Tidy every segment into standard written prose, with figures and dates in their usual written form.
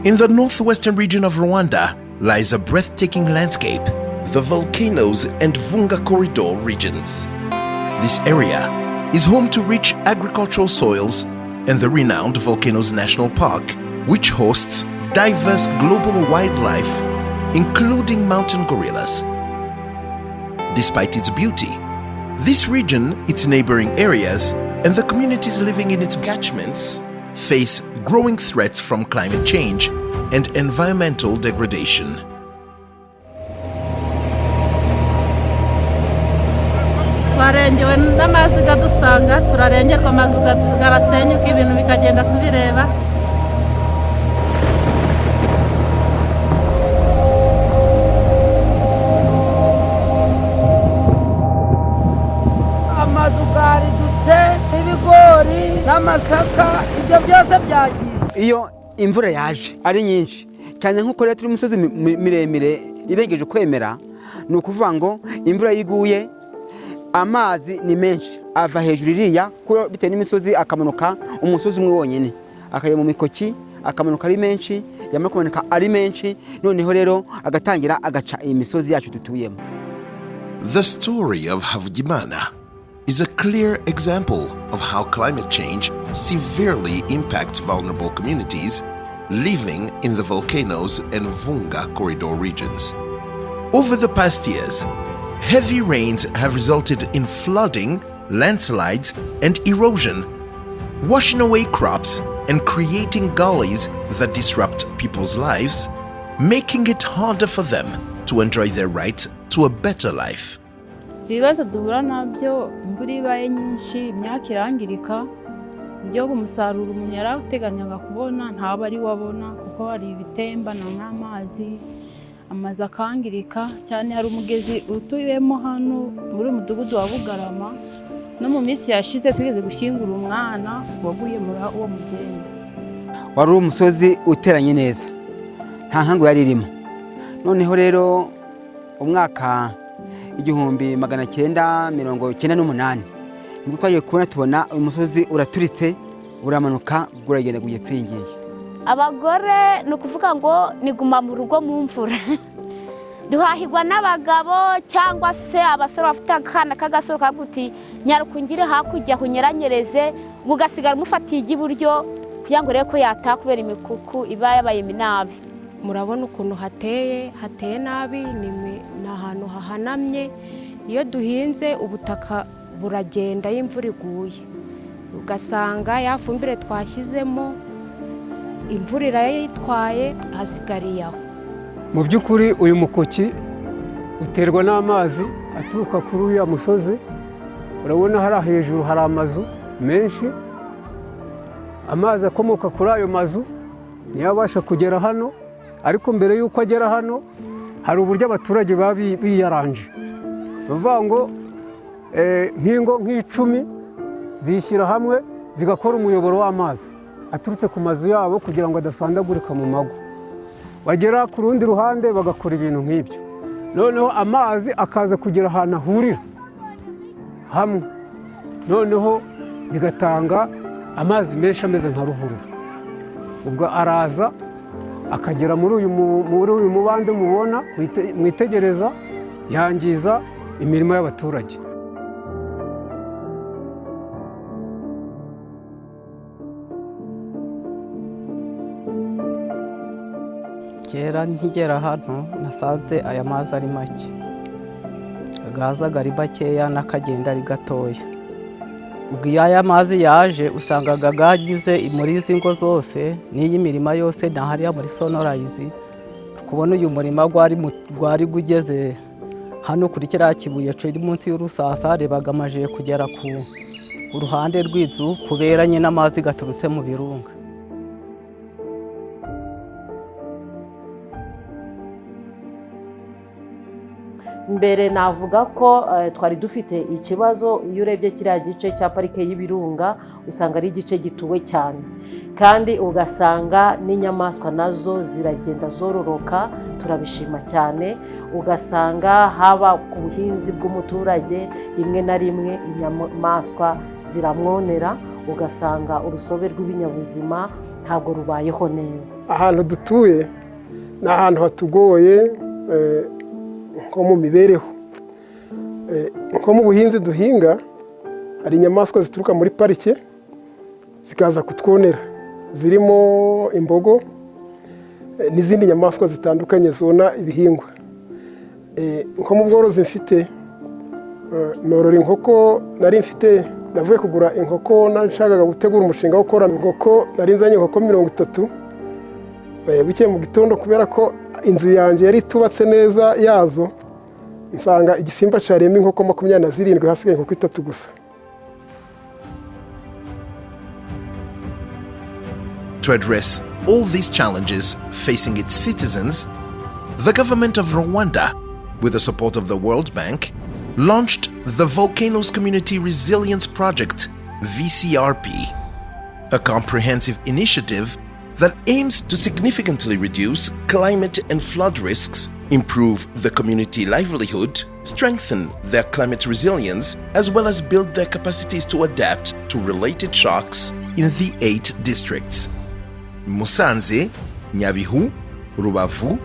In the northwestern region of Rwanda lies a breathtaking landscape, the Volcanoes and Vunga Corridor regions. This area is home to rich agricultural soils and the renowned Volcanoes National Park, which hosts diverse global wildlife, including mountain gorillas. Despite its beauty, this region, its neighboring areas, and the communities living in its catchments face growing threats from climate change and environmental degradation. Twarengewe n'amazi gadusanga, turarengerwa amazi garasenyuka ibintu bikagenda tubireba. Amazi garidutse, ibigori n'amasaka, ibyo byose byagiye. Iyo imvura yaje ari nyinshi cyane nkuko rero turi musozi miremire irengeje kwemera, ni ukuvuga ngo imvura yiguye amazi ni menshi ava hejuru iriya kuko bitewe n'imisozi akamanuka umusozi umwe wonyine akajya mu mikoki akamanuka ari menshi yamara kumanuka ari menshi noneho rero agatangira agaca imisozi yacu dutuyemo. The story of Havugimana is a clear example of how climate change severely impacts vulnerable communities living in the Volcanoes and Vunga Corridor regions. Over the past years, heavy rains have resulted in flooding, landslides, and erosion, washing away crops and creating gullies that disrupt people's lives, making it harder for them to enjoy their right to a better life. Ibibazo duhura nabyo imvura ibaye nyinshi imyaka irangirika ibyo umusaruro umuntu yarateganyaga kubona ntaba ari wabona kuko hari ibitembana n'amazi amazi akangirika cyane. Hari umugezi utuyemo hano muri umudugudu wa Bugarama no mu minsi yashize tugeze gushyingura umwana waguye muri uwo mugenda. Wari umusozi uteranye neza nta nkango yari irimo. Noneho rero umwaka 1998 nibwo twagiye kubona tubona uyu musozi uraturitse uramanuka uragenda guyepfingiye. Abagore ni ukuvuga ngo niguma mu rugo mu mvura duhahirwa n'abagabo cyangwa se abasore bafite akana k'agasoro kaguti nyarukungire hakujya kunyeranyereze mugasigara mufatiye igiburyo kugira ngo rero ko yatakubera imikuku iba yabaye minabi. Murabona ukuntu hateye nabi ni ahantu hahanamye. Iyo duhinze ubutaka buragenda y'imvura iguye ugasanga yafumbire twashyizemo imvura irayitwaye hasigariye aho. Mu by'ukuri uyu mukoki uterwa n'amazi aturuka kuri uyu musozi. Urabona hari hejuru hari amazu menshi, amazi akomoka kuri ayo mazu niyo abasha kugera hano, ariko mbere y'uko agera hano hari uburyo abaturage biyaranje. Bavuga ngo nk'ingo nk'icumi zishyira hamwe zigakora umuyoboro w'amazi aturutse ku mazu yabo kugira ngo adasandagurika mu mago. Bagera ku rundi ruhande bagakora ibintu nk'ibyo, noneho amazi akaza kugera ahantu ahurira hamwe, noneho bigatanga amazi menshi ameze nka ruhurura. Ubwo araza akagera muri uyu mubande mubona mwitegereza, yangiza imirimo y'abaturage. Kera nkigera hano nasanze aya mazi ari make, gazaga ari makeya n'akagenda ari gatoya. Ubwo iyo aya mazi yaje usangaga ganyuze muri izi ngo zose n'iyi mirima yose na hariya muri Sonorayizi. Kubona uyu murima gwari gugeze hano kuri kiriya kibuye ciri munsi y'urusasa rebaga amaje kugera ku ruhande rw'inzu kubera nyine amazi gaturutse mu birunga. Mbere navuga ko twari dufite ikibazo. Iyo urebye kiriya gice cya parike y'ibirunga usanga ari igice gituwe cyane, kandi ugasanga n'inyamaswa nazo ziragenda zororoka. Turabishima cyane, ugasanga haba ku buhinzi bw'umuturage rimwe na rimwe inyamaswa ziramwonera, ugasanga urusobe rw'ibinyabuzima ntabwo rubayeho neza. Ahantu dutuye ni ahantu hatugoye nko mu mibereho, nko mu buhinzi duhinga hari inyamaswa zituruka muri parike zikaza kutwonera, zirimo imbogo n'izindi nyamaswa zitandukanye zona ibihingwa. Nko mu bworozi mfite, norora inkoko, navuye kugura inkoko, nashakaga gutegura umushinga wo korora inkoko, nari nzanye inkoko 30. Bukeye mu gitondo kubera ko inzu yanjye yari itubatse neza yazo, nsanga igisimba carema inkoko 27, hasigaye inkoko 3 gusa. To address all these challenges facing its citizens, the government of Rwanda, with the support of the World Bank, launched the Volcanoes Community Resilience Project, VCRP, a comprehensive initiative that aims to significantly reduce climate and flood risks, improve the community livelihood, strengthen their climate resilience, as well as build their capacities to adapt to related shocks in the 8 districts: Musanze, Nyabihu, Rubavu,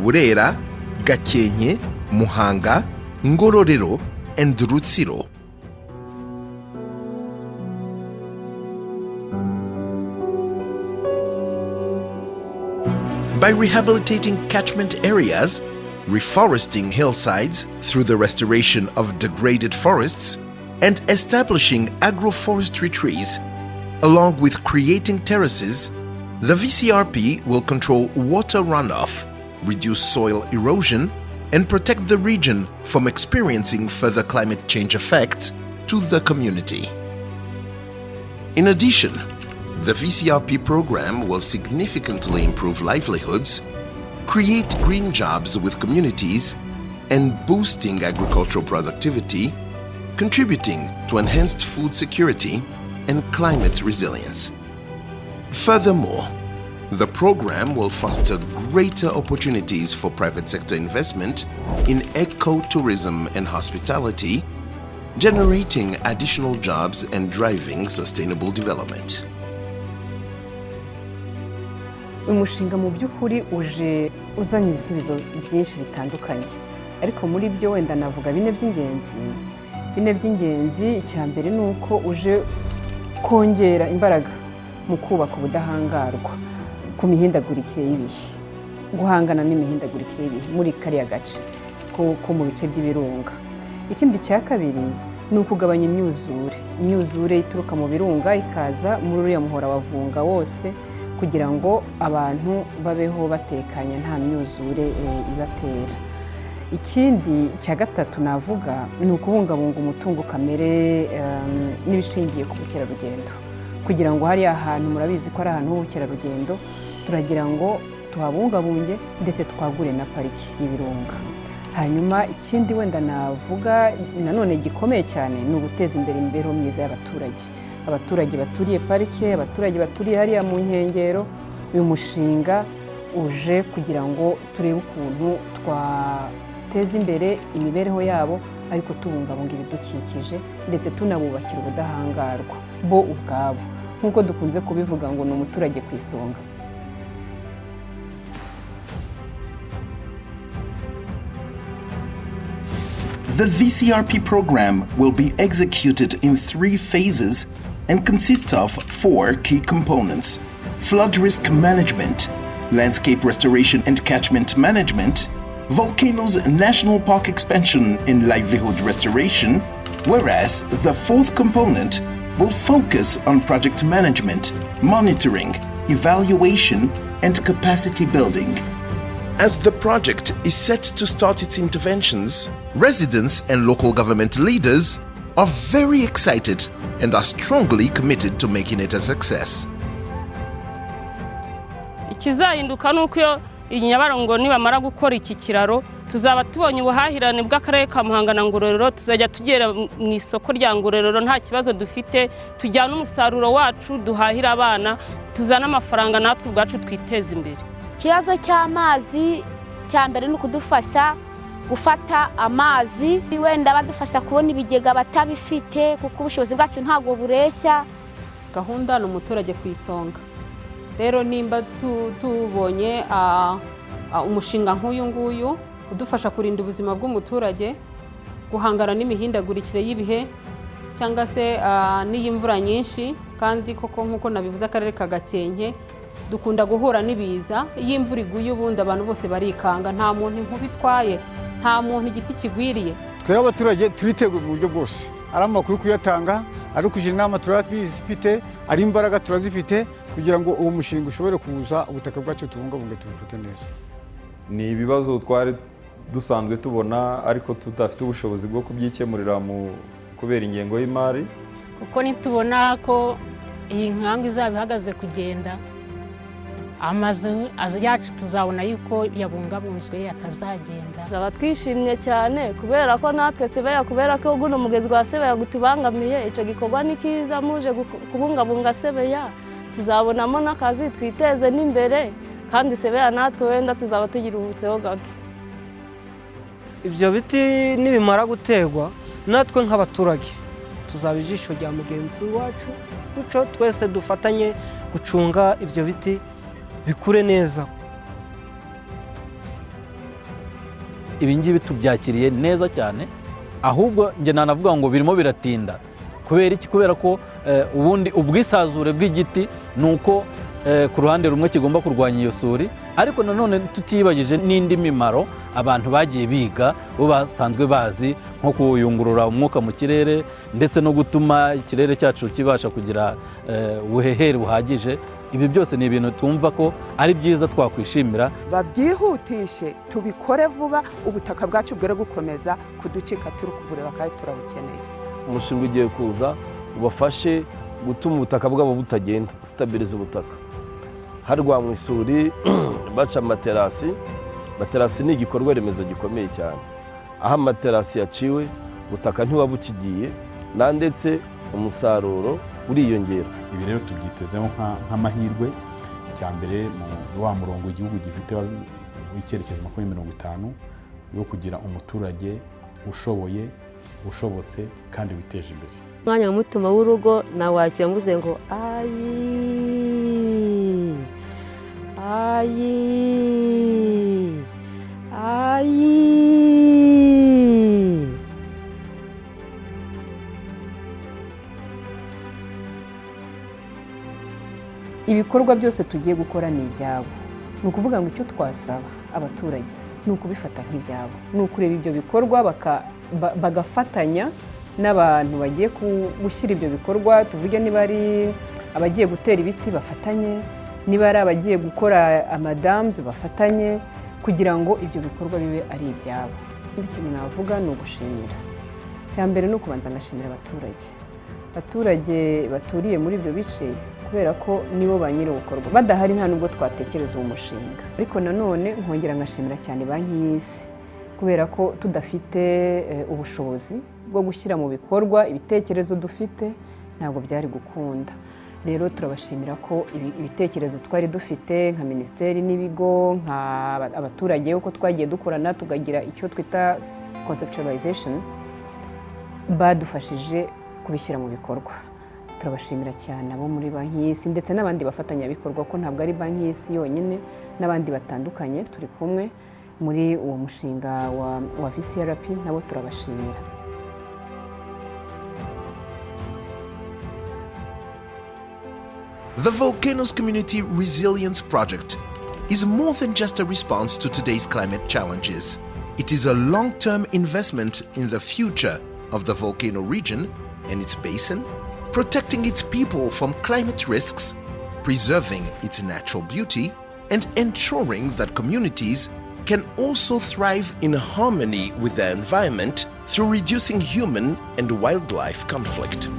Burera, Gakenke, Muhanga, Ngororero, and Rutsiro. By rehabilitating catchment areas, reforesting hillsides through the restoration of degraded forests, and establishing agroforestry trees, along with creating terraces, the VCRP will control water runoff, reduce soil erosion, and protect the region from experiencing further climate change effects to the community. In addition, the VCRP program will significantly improve livelihoods, create green jobs with communities, and boosting agricultural productivity, contributing to enhanced food security and climate resilience. Furthermore, the program will foster greater opportunities for private sector investment in ecotourism and hospitality, generating additional jobs and driving sustainable development. Umushinga mu by'ukuri uje uzanye ibisubizo byinshi bitandukanye, ariko muri byo wenda navuga bine by'ingenzi. Icya mbere ni uko uje kongera imbaraga mu kubaka ubudahangarwa ku mihindagurikire y'ibihe, guhangana n'imihindagurikire y'ibihe muri kariya gace ko mu bice by'ibirunga. Ikindi cya kabiri ni ukugabanya imyuzure ituruka mu birunga ikaza muri uriya muhora wa Vunga wose, kugira ngo abantu babeho batekanye nta myuzure ibatera. Ikindi cya gatatu navuga ni ukubungabunga umutungo kamere n'ibishingiye ku bukerarugendo, kugira ngo hariya ahantu murabizi ko ari ahantu h'ubukerarugendo, turagira ngo tuhabungabunge ndetse twagure na pariki y'ibirunga. Hanyuma ikindi wenda navuga nanone gikomeye cyane ni uguteza imbere imibereho myiza abaturage baturiye parike, abaturage baturiye hariya mu nkengero. Uyu mushinga uje kugira ngo turebe ukuntu twateza imbere imibereho yabo, ariko tubungabunga ibidukikije ndetse tunabubakira ubudahangarwa bo ubwabo, nk'uko dukunze kubivuga ngo ni umuturage ku isonga. The VCRP program will be executed in 3 phases and consists of 4 key components: flood risk management, landscape restoration and catchment management, Volcanoes National Park expansion and livelihood restoration, whereas the 4th component will focus on project management, monitoring, evaluation, and capacity building. As the project is set to start its interventions, residents and local government leaders are very excited and are strongly committed to making it a success. Ikizahinduka nuko Nyabarongo nibamara gukora iki kiraro tuzaba tubonye ubuhahirane bw'akarere ka Muhanga na Ngororero, tuzajya tugera mu isoko rya Ngororero nta kibazo dufite, tujyana umusaruro wacu duhahira abana, tuzana amafaranga natwe ubwacu twiteza imbere. Ikibazo cy'amazi cya mbere ni ukudufasha gufata amazi, wenda badufasha kubona ibigega batabifite kuko ubushobozi bwacu ntabwo bureshya. Gahunda ni umuturage ku isonga. rero nimba tubonye umushinga nk'uyu nguyu udufasha kurinda ubuzima bw'umuturage, guhangana n'imihindagurikire y'ibihe cyangwa se n'iy'imvura nyinshi, kandi koko nk'uko nabivuze akarere ka Gakenke dukunda guhura n'ibiza. Iyo imvura iguye ubundi abantu bose barikanga, nta muntu inkuba itwaye, nta muntu igiti kigwiriye. Twebwe abaturage turiteguye mu buryo bwose, ari amakuru kuyatanga, ari ukugira inama turazifite, ari imbaraga turazifite kugira ngo uwo mushinga ushobore kuza ubutaka bwacu tubungabunge tubufate neza. Ni ibibazo twari dusanzwe tubona ariko tudafite ubushobozi bwo kubyikemurira kubera ingengo y'imari, kuko nitubona ko iyi nkangu izaba ihagaze kugenda, amazu yacu tuzabona yuko yabungabunzwe atazagenda. Zaba twishimye cyane kubera ko natwe Sebeya, kubera ko guno mugezi gwa Sebeya gutubangamiye, ico gikorwa ni kiza muje kubungabunga Sebeya, tuzabonamo n'akazi twiteze n'imbere, kandi Sebeya natwe wenda tuzaba tugiruhutseho gake. Ibyo biti nibimara guterwa, natwe nk'abaturage tuzaba ijisho rya mugenzi wacu, bityo twese dufatanye gucunga ibyo biti bikure neza. Ibi ngibi tubyakiriye neza cyane, ahubwo njye nanavuga ngo birimo biratinda. Kubera iki? Kubera ko ubundi ubwisazure bw'igiti ni uko ku ruhande rumwe kigomba kurwanya iyo suri, ariko nanone tutibagije n'indi mimaro abantu bagiye biga bo basanzwe bazi, nko kuyungurura umwuka mu kirere ndetse no gutuma ikirere cyacu kibasha kugira ubuhehere buhagije. Ibi byose ni ibintu twumva ko ari byiza twakwishimira. Babyihutishe, tubikore vuba, ubutaka bwacu bwere gukomeza kuducika turi kubureba kandi turabukeneye. Umushinga ugiye kuza ubafashe gutuma ubutaka bwabo butagenda, stabilize ubutaka, harwanywa isuri, baca amaterasi. Amaterasi ni igikorwa remezo gikomeye cyane. Aho amaterasi yaciwe ubutaka ntibuba bukigiye, na ndetse umusaruro uriyongera. Ibi rero tubyitezeho nk'amahirwe, cyambere mu wa murongo igihugu gifite w'icyerekezo 2050 yo kugira umuturage ushoboye, ushobotse kandi witeje imbere. Mwanya mutima w'urugo na wakira mvuze ngo ayi ayi ayi. Ibikorwa byose tugiye gukora ni ibyabo. Ni ukuvuga ngo icyo twasaba abaturage ni ukubifata nk'ibyabo, ni ukureba ibyo bikorwa bagafatanya n'abantu bagiye gushyira ibyo bikorwa. Tuvuge niba ari abagiye gutera ibiti bafatanye, niba ari abagiye gukora amadamuzi bafatanye, kugira ngo ibyo bikorwa bibe ari ibyabo. Ikindi kintu navuga ni ugushimira. Cya mbere ni ukubanza ngashimira abaturage baturiye muri ibyo bice, kubera ko nibo ba nyir'ubukorwa. Badahari nta nubwo twatekereza uwo mushinga. Ariko nanone nkongera ngashimira cyane banki y'isi, kubera ko tudafite ubushobozi bwo gushyira mu bikorwa ibitekerezo dufite ntabwo byari gukunda. Rero turabashimira ko ibitekerezo twari dufite nka minisiteri n'ibigo, abaturage uko twagiye dukorana tukagira icyo twita conceptualization, badufashije kubishyira mu bikorwa. Turabashimira cyane abo muri banki y'isi ndetse n'abandi bafatanyabikorwa, ko ntabwo ari banki y'isi yonyine, n'abandi batandukanye turi kumwe muri uwo mushinga wa VCRP, nabo turabashimira. The Volcanoes Community Resilience Project is more than just a response to today's climate challenges. It is a long-term investment in the future of the volcano region and its basin, protecting its people from climate risks, preserving its natural beauty, and ensuring that communities can also thrive in harmony with their environment through reducing human and wildlife conflict.